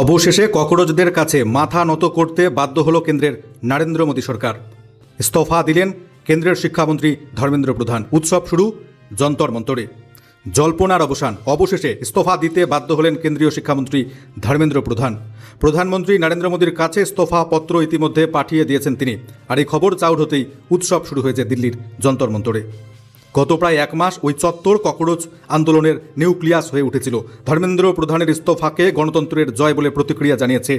অবশেষে ককরোচদের কাছে মাথা নত করতে বাধ্য হল কেন্দ্রের নরেন্দ্র মোদী সরকার। ইস্তফা দিলেন কেন্দ্রের শিক্ষামন্ত্রী ধর্মেন্দ্র প্রধান। উৎসব শুরু যন্তর মন্তরে, জল্পনার অবসান। অবশেষে ইস্তফা দিতে বাধ্য হলেন কেন্দ্রীয় শিক্ষামন্ত্রী ধর্মেন্দ্র প্রধান। প্রধানমন্ত্রী নরেন্দ্র মোদীর কাছে ইস্তফা পত্র ইতিমধ্যে পাঠিয়ে দিয়েছেন তিনি। আর এই খবর চাউর হতেই উৎসব শুরু হয়েছে দিল্লির যন্তর মন্তরে। গত প্রায় এক মাস ওই চত্বর ককরোচ আন্দোলনের নিউক্লিয়াস হয়ে উঠেছিল। ধর্মেন্দ্র প্রধানের ইস্তফাকে গণতন্ত্রের জয় বলে প্রতিক্রিয়া জানিয়েছে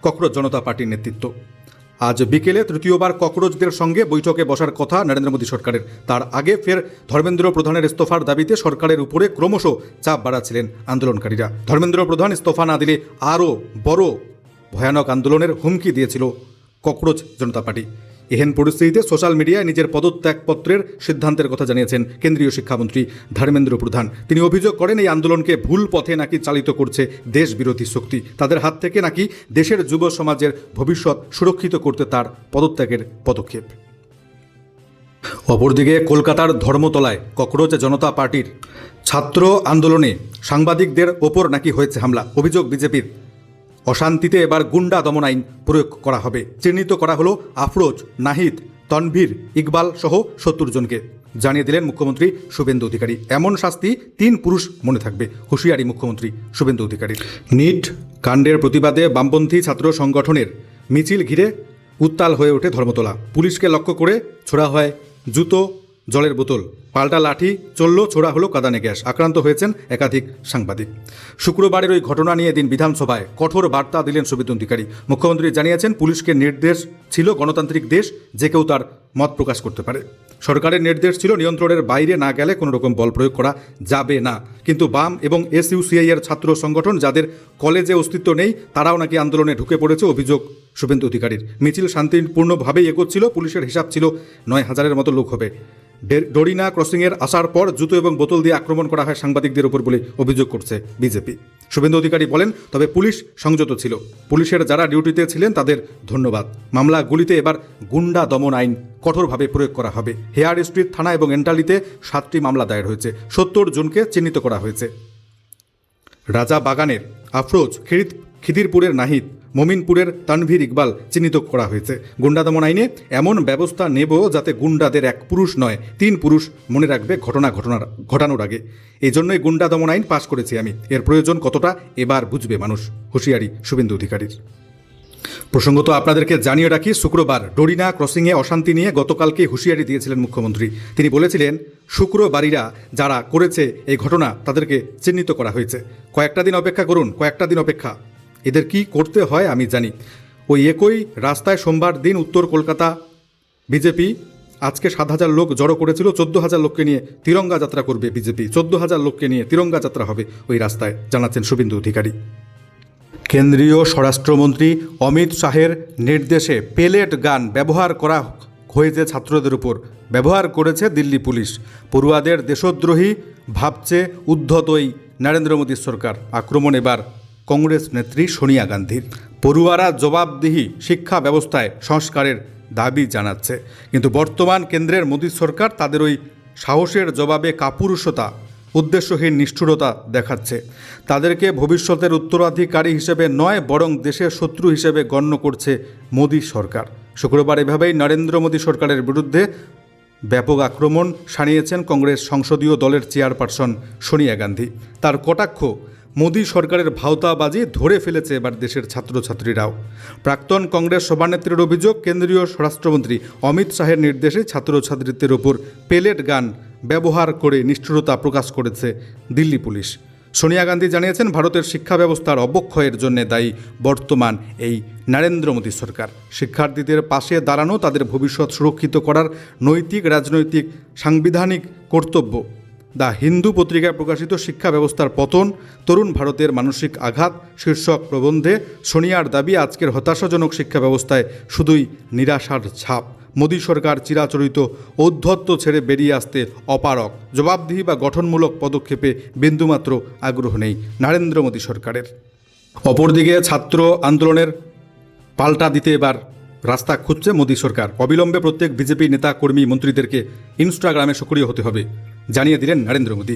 ককরোচ জনতা পার্টির নেতৃত্ব। আজ বিকেলে তৃতীয়বার ককরোচদের সঙ্গে বৈঠকে বসার কথা নরেন্দ্র মোদী সরকারের। তার আগে ফের ধর্মেন্দ্র প্রধানের ইস্তফার দাবিতে সরকারের উপরে ক্রমশ চাপ বাড়াচ্ছিলেন আন্দোলনকারীরা। ধর্মেন্দ্র প্রধান ইস্তফা না দিলে আরও বড় ভয়ানক আন্দোলনের হুমকি দিয়েছিল ককরোচ জনতা পার্টি। এহেন পরিস্থিতিতে সোশ্যাল মিডিয়ায় নিজের পদত্যাগপত্রের সিদ্ধান্তের কথা জানিয়েছেন কেন্দ্রীয় শিক্ষামন্ত্রী ধর্মেন্দ্র প্রধান। তিনি অভিযোগ করেন এই আন্দোলনকে ভুল পথে নাকি চালিত করছে দেশ বিরোধী শক্তি। তাদের হাত থেকে নাকি দেশের যুব সমাজের ভবিষ্যৎ সুরক্ষিত করতে তার পদত্যাগের পদক্ষেপ। অপরদিকে কলকাতার ধর্মতলায় ককরোচ জনতা পার্টির ছাত্র আন্দোলনে সাংবাদিকদের ওপর নাকি হয়েছে হামলা। অভিযোগ বিজেপির। অশান্তিতে এবার গুন্ডা দমন আইন প্রয়োগ করা হবে। চিহ্নিত করা হলো আফরোজ, নাহিদ, তনভীর, ইকবাল সহ 70 জনকে। জানিয়ে দিলেন মুখ্যমন্ত্রী শুভেন্দু অধিকারী। এমন শাস্তি 3 পুরুষ মনে থাকবে, হুঁশিয়ারি মুখ্যমন্ত্রী শুভেন্দু অধিকারীর। নিট কাণ্ডের প্রতিবাদে বামপন্থী ছাত্র সংগঠনের মিছিল ঘিরে উত্তাল হয়ে ওঠে ধর্মতলা। পুলিশকে লক্ষ্য করে ছোড়া হয় জুতো, জলের বোতল, পাল্টা লাঠি চলল, ছোড়া হলো কাঁদানে গ্যাস। আক্রান্ত হয়েছেন একাধিক সাংবাদিক। শুক্রবারের ওই ঘটনা নিয়ে এদিন বিধানসভায় কঠোর বার্তা দিলেন শুভেন্দু অধিকারী। মুখ্যমন্ত্রী জানিয়েছেন পুলিশকে নির্দেশ ছিল গণতান্ত্রিক দেশ, যে কেউ তার মত প্রকাশ করতে পারে। সরকারের নির্দেশ ছিল নিয়ন্ত্রণের বাইরে না গেলে কোনো রকম বল প্রয়োগ করা যাবে না। কিন্তু বাম এবং SUCI এর ছাত্র সংগঠন, যাদের কলেজে অস্তিত্ব নেই, তারাও নাকি আন্দোলনে ঢুকে পড়েছে, অভিযোগ শুভেন্দু অধিকারীর। মিছিল শান্তিপূর্ণভাবেই এগোচ্ছিল। পুলিশের হিসাব ছিল 9,000-এর মতো লোক হবে। ডরিনা ক্রসিংয়ের আসার পর জুতো এবং বোতল দিয়ে আক্রমণ করা হয় সাংবাদিকদের উপর বলে অভিযোগ করছে বিজেপি। শুভেন্দু অধিকারী বলেন, তবে পুলিশ সংযত ছিল। পুলিশের যারা ডিউটিতে ছিলেন তাদের ধন্যবাদ। মামলাগুলিতে এবার গুন্ডা দমন আইন কঠোরভাবে প্রয়োগ করা হবে। হেয়ার স্ট্রিট থানা এবং এন্টালিতে 7টি মামলা দায়ের হয়েছে। 70 জনকে চিহ্নিত করা হয়েছে। রাজা বাগানের আফরোজ, খিদিরপুরের নাহিদ, মমিনপুরের তানভীর, ইকবাল চিহ্নিত করা হয়েছে। গুন্ডা দমন আইনে এমন ব্যবস্থা নেব যাতে গুন্ডাদের 1 পুরুষ নয় 3 পুরুষ মনে রাখবে ঘটানোর আগে। এই জন্যই গুন্ডা দমন আইন পাশ করেছি আমি। এর প্রয়োজন কতটা এবার বুঝবে মানুষ, হুঁশিয়ারি শুভেন্দু অধিকারীর। প্রসঙ্গত আপনাদেরকে জানিয়ে রাখি, শুক্রবার ডরিনা ক্রসিংয়ে অশান্তি নিয়ে গতকালকে হুঁশিয়ারি দিয়েছিলেন মুখ্যমন্ত্রী। তিনি বলেছিলেন, শুক্রবারীরা যারা করেছে এই ঘটনা তাদেরকে চিহ্নিত করা হয়েছে। কয়েকটা দিন অপেক্ষা করুন, কয়েকটা দিন অপেক্ষা। এদের কি করতে হয় আমি জানি। ওই একই রাস্তায় সোমবার দিন উত্তর কলকাতা বিজেপি আজকে 7,000 লোক জড়ো করেছিল। 14,000 লোককে নিয়ে তিরঙ্গা যাত্রা করবে বিজেপি। 14,000 লোককে নিয়ে তিরঙ্গা যাত্রা হবে ওই রাস্তায়, জানাচ্ছেন শুভেন্দু অধিকারী। কেন্দ্রীয় স্বরাষ্ট্রমন্ত্রী অমিত শাহের নির্দেশে পেলেট গান ব্যবহার করা হয়েছে ছাত্রদের উপর। ব্যবহার করেছে দিল্লি পুলিশ। পড়ুয়াদের দেশদ্রোহী ভাবছে উদ্ধতই নরেন্দ্র মোদী সরকার। আক্রমণ এবার কংগ্রেস নেত্রী সোনিয়া গান্ধীর। পড়ুয়ারা জবাবদিহি শিক্ষা ব্যবস্থায় সংস্কারের দাবি জানাচ্ছে, কিন্তু বর্তমান কেন্দ্রের মোদী সরকার তাদের ওই সাহসের জবাবে কাপুরুষতা, উদ্দেশ্যহীন নিষ্ঠুরতা দেখাচ্ছে। তাদেরকে ভবিষ্যতের উত্তরাধিকারী হিসেবে নয়, বরং দেশের শত্রু হিসেবে গণ্য করছে মোদী সরকার। শুক্রবার এভাবেই নরেন্দ্র মোদী সরকারের বিরুদ্ধে ব্যাপক আক্রমণ শানিয়েছেন কংগ্রেস সংসদীয় দলের চেয়ারপারসন সোনিয়া গান্ধী। তার কটাক্ষ, মোদী সরকারের ভাওতাবাজি ধরে ফেলেছে এবার দেশের ছাত্রছাত্রীরাও। প্রাক্তন কংগ্রেস সভানেত্রীর অভিযোগ, কেন্দ্রীয় স্বরাষ্ট্রমন্ত্রী অমিত শাহের নির্দেশে ছাত্রছাত্রীদের ওপর পেলেট গান ব্যবহার করে নিষ্ঠুরতা প্রকাশ করেছে দিল্লি পুলিশ। সোনিয়া গান্ধী জানিয়েছেন, ভারতের শিক্ষা ব্যবস্থার অবক্ষয়ের জন্য দায়ী বর্তমান এই নরেন্দ্র মোদী সরকার। শিক্ষার্থীদের পাশে দাঁড়ানো, তাদের ভবিষ্যৎ সুরক্ষিত করার নৈতিক, রাজনৈতিক, সাংবিধানিক কর্তব্য। দ্য হিন্দু পত্রিকায় প্রকাশিত শিক্ষা ব্যবস্থার পতন, তরুণ ভারতের মানসিক আঘাত শীর্ষক প্রবন্ধে সোনিয়ার দাবি, আজকের হতাশাজনক শিক্ষা ব্যবস্থায় শুধুই নিরাশার ছাপ। মোদী সরকার চিরাচরিত ঔদ্ধত্য ছেড়ে বেরিয়ে আসতে অপারগ। জবাবদিহি বা গঠনমূলক পদক্ষেপে বিন্দুমাত্র আগ্রহ নেই নরেন্দ্র মোদী সরকারের। অপরদিকে ছাত্র আন্দোলনের পাল্টা দিতে এবার রাস্তা খুঁজছে মোদী সরকার। অবিলম্বে প্রত্যেক বিজেপি নেতা, কর্মী, মন্ত্রীদেরকে ইনস্টাগ্রামে সক্রিয় হতে হবে, জানিয়ে দিলেন নরেন্দ্র মোদী।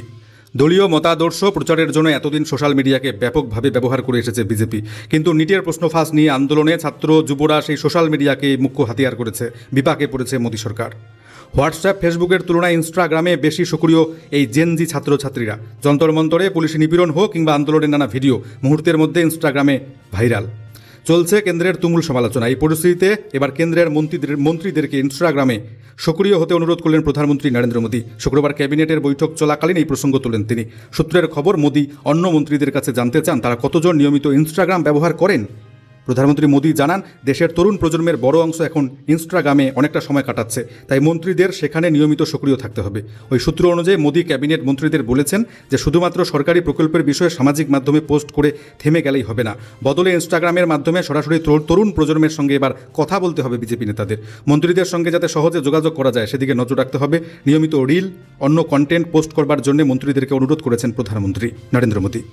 দলীয় মতাদর্শ প্রচারের জন্য এতদিন সোশ্যাল মিডিয়াকে ব্যাপকভাবে ব্যবহার করে এসেছে বিজেপি, কিন্তু নিটের প্রশ্ন ফাঁস নিয়ে আন্দোলনে ছাত্র যুবরা সেই সোশ্যাল মিডিয়াকে মুখ্য হাতিয়ার করেছে। বিপাকে পড়েছে মোদী সরকার। হোয়াটসঅ্যাপ ফেসবুকের তুলনায় ইনস্টাগ্রামে বেশি সক্রিয় এই জেনজি ছাত্রছাত্রীরা। যন্তর মন্তরে পুলিশি নিপীড়ন হোক কিংবা আন্দোলনের নানা ভিডিও মুহূর্তের মধ্যে ইনস্টাগ্রামে ভাইরাল। চলছে কেন্দ্রের তুমুল সমালোচনা। এই পরিস্থিতিতে এবার কেন্দ্রের মন্ত্রীদেরকে ইনস্টাগ্রামে সক্রিয় হতে অনুরোধ করলেন প্রধানমন্ত্রী নরেন্দ্র মোদী। শুক্রবার ক্যাবিনেটের বৈঠক চলাকালীন এই প্রসঙ্গ তোলেন তিনি। সূত্রের খবর, মোদী অন্য মন্ত্রীদের কাছে জানতে চান তারা কতজন নিয়মিত ইনস্টাগ্রাম ব্যবহার করেন। প্রধানমন্ত্রী মোদী জানান, দেশের তরুণ প্রজন্মের বড় অংশ এখন ইনস্টাগ্রামে অনেকটা সময় কাটাচ্ছে, তাই মন্ত্রীদের সেখানে নিয়মিত সক্রিয় থাকতে হবে। ওই সূত্র অনুযায়ী মোদী ক্যাবিনেট মন্ত্রীদের বলেছেন যে শুধুমাত্র সরকারি প্রকল্পের বিষয়ে সামাজিক মাধ্যমে পোস্ট করে থেমে গেলেই হবে না, বদলে ইনস্টাগ্রামের মাধ্যমে সরাসরি তরুণ প্রজন্মের সঙ্গে এবার কথা বলতে হবে বিজেপি নেতাদের। মন্ত্রীদের সঙ্গে যাতে সহজে যোগাযোগ করা যায় সেদিকে নজর রাখতে হবে। নিয়মিত রিল, অন্য কন্টেন্ট পোস্ট করবার জন্য মন্ত্রীদেরকে অনুরোধ করেছেন প্রধানমন্ত্রী নরেন্দ্র মোদী।